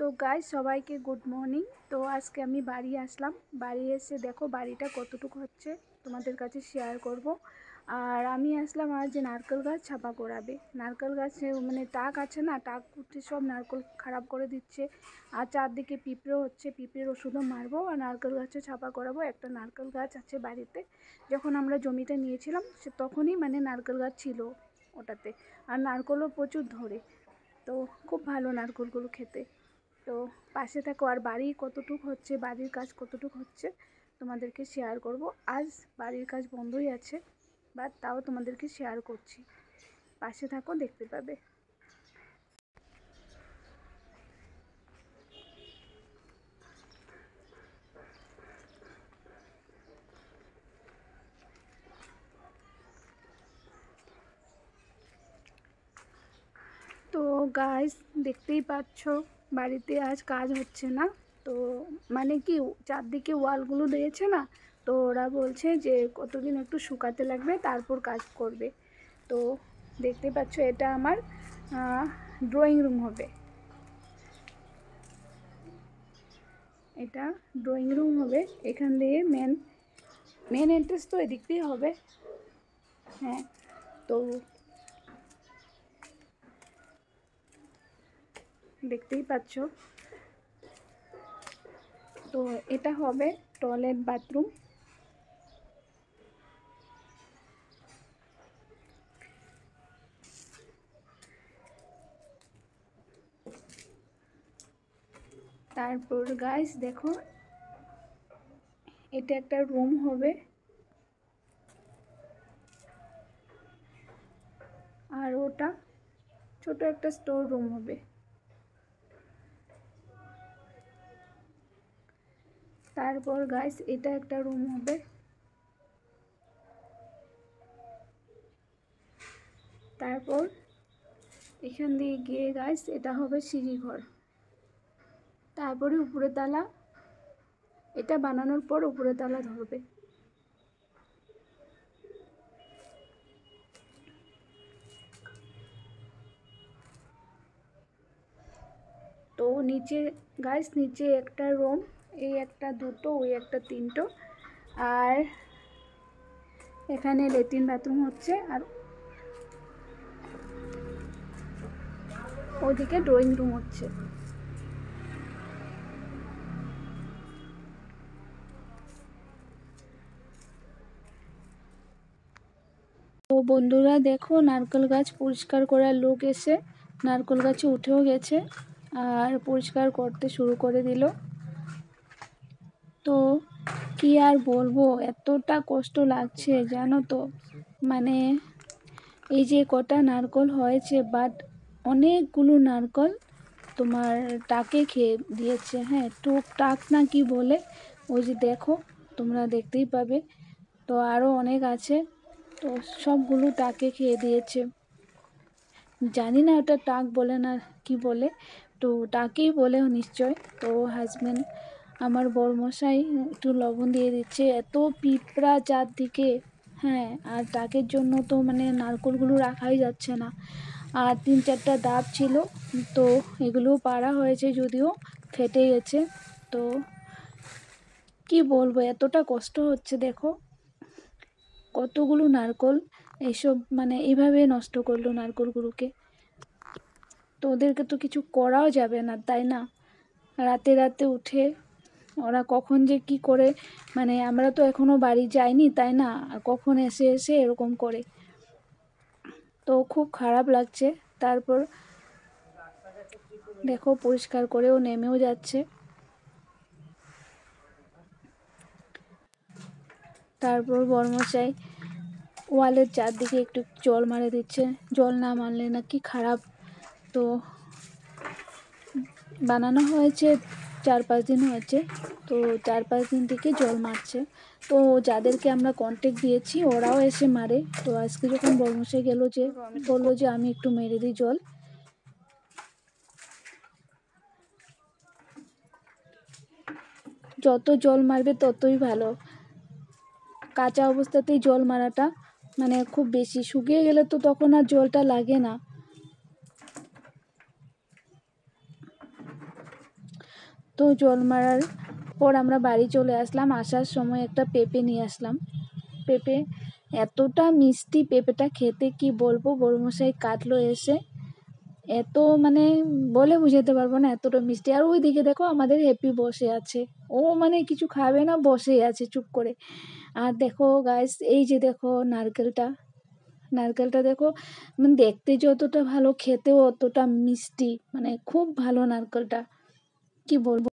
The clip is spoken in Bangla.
তো গাইস সবাইকে গুড মর্নিং। তো আজকে আমি বাড়ি আসলাম, বাড়ি এসে দেখো বাড়িটা কতটুকু হচ্ছে তোমাদের কাছে শেয়ার করব। আর আমি আসলাম আজ যে নারকেল গাছ ছাপা করাবে। নারকেল গাছে মানে টাক আছে না, টাক উঠে সব নারকেল খারাপ করে দিচ্ছে। আর চারদিকে পিঁপড়ে হচ্ছে, পিঁপড়ের ওষুধও মারবো আর নারকেল গাছে ছাপা করাবো। একটা নারকেল গাছ আছে বাড়িতে, যখন আমরা জমিটা নিয়েছিলাম সে তখনই মানে নারকেল গাছ ছিল ওটাতে, আর নারকেলও প্রচুর ধরে। তো খুব ভালো নারকেলগুলো খেতে। তো পাশে থাকো। আর বাড়ি কতটুকু হচ্ছে, বাড়ির কাজ কতটুকু হচ্ছে তোমাদেরকে শেয়ার করব। আজ বাড়ির কাজ বন্ধই আছে, বাট তাও তোমাদেরকে শেয়ার করছি। পাশে থাকো, দেখতে পাবে। তো গাইস দেখতেই পাচ্ছ বাড়িতে আজ কাজ হচ্ছে না। তো মানে কি চারদিকে ওয়ালগুলো দিয়েছে না, তো ওরা বলছে যে কতদিন একটু শুকাতে লাগবে তারপর কাজ করবে। তো দেখতে পাচ্ছ এটা আমার ড্রয়িং রুম হবে। এটা ড্রয়িং রুম হবে, এখান দিয়ে মেন এন্ট্রেন্স তো এদিক দিয়ে হবে। হ্যাঁ, তো দেখতেই পাচ্ছ। তো এটা হবে টয়লেট বাথরুম। তারপর গাইস দেখো এটা একটা রুম হবে, আর ওটা ছোট একটা স্টোর রুম হবে। তারপর গাইস এটা একটা রুম হবে। তারপর এখান দিয়ে গিয়ে গাইস এটা হবে সিঁড়িঘর। তারপরে উপরে তালা, এটা বানানোর পর উপরে তালা ধরবে। তো নিচে গাইস নিচে একটা রুম, এই একটা দুটো, ওই একটা তিনটো, আর এখানে ল্যাট্রিন বাথরুম হচ্ছে, আর ওদিকে ড্রয়িং রুম হচ্ছে। তো বন্ধুরা দেখো নারকেল গাছ পরিষ্কার করার লোক এসে নারকেল গাছে উঠেও গেছে আর পরিষ্কার করতে শুরু করে দিল। তো কি আর বলবো, এতটা কষ্ট লাগছে জানো তো। মানে এই যে কটা নারকেল হয়েছে, বাট অনেকগুলো নারকেল তোমার টাকে খেয়ে দিয়েছে। হ্যাঁ, টাক না কি বলে, ওই যে দেখো তোমরা দেখতেই পাবে। তো আরও অনেক আছে, তো সবগুলো টাকে খেয়ে দিয়েছে। জানি না ওটা টাক বলে না কি বলে, তো টাকেই বলে নিশ্চয়। তো হাজব্যান্ড আমার বরমশাই একটু লবণ দিয়ে দিচ্ছে, এত পিঁপড়া চারদিকে। হ্যাঁ, আর টাকের জন্য তো মানে নারকেলগুলো রাখাই যাচ্ছে না। আর 3-4টা ডাব ছিল, তো এগুলোও পাড়া হয়েছে, যদিও ফেটে গেছে। তো কি বলবো, এতটা কষ্ট হচ্ছে। দেখো কতগুলো নারকেল এইসব মানে এইভাবে নষ্ট করলো নারকেলগুলোকে। তো ওদেরকে তো কিছু করাও যাবে না, তাই না? রাতে রাতে উঠে ওরা কখন যে কি করে, মানে আমরা তো এখনো বাড়ি যাইনি, তাই না? আর কখন এসে এসে এরকম করে, তো খুব খারাপ লাগছে। তারপর দেখো পরিষ্কার করেও নেমেও যাচ্ছে। তারপর বর্মশাই ওয়ালের চারদিকে একটু জল মারে দিচ্ছে, জল না মারলে নাকি খারাপ। তো বানানো হয়েছে 4-5 দিন হয়েছে, তো 4-5 দিন থেকে জল মারছে। তো যাদেরকে আমরা কন্ট্যাক্ট দিয়েছি ওরাও এসে মারে। তো আজকে যখন বর্মশাই গেল, যে বললো যে আমি একটু মেরে দিই জল। যত জল মারবে ততই ভালো, কাঁচা অবস্থাতেই জল মারাটা মানে খুব বেশি, শুকিয়ে গেলে তো তখন আর জলটা লাগে না। তো জল মারার পর আমরা বাড়ি চলে আসলাম। আসার সময় একটা পেঁপে নিয়ে আসলাম। পেঁপে এতটা মিষ্টি, পেঁপেটা খেতে কি বলবো, বড়মশাই কাটলো এসে, এত মানে বলে বুঝাতে পারবো না, এতটা মিষ্টি। আর ওইদিকে দেখো আমাদের হ্যাপি বসে আছে, ও মানে কিছু খাবে না, বসেই আছে চুপ করে। আর দেখো গাইস, এই যে দেখো নারকেলটা দেখো, মানে দেখতে যতটা ভালো, খেতেও অতটা মিষ্টি, মানে খুব ভালো নারকেলটা, কি বলবো।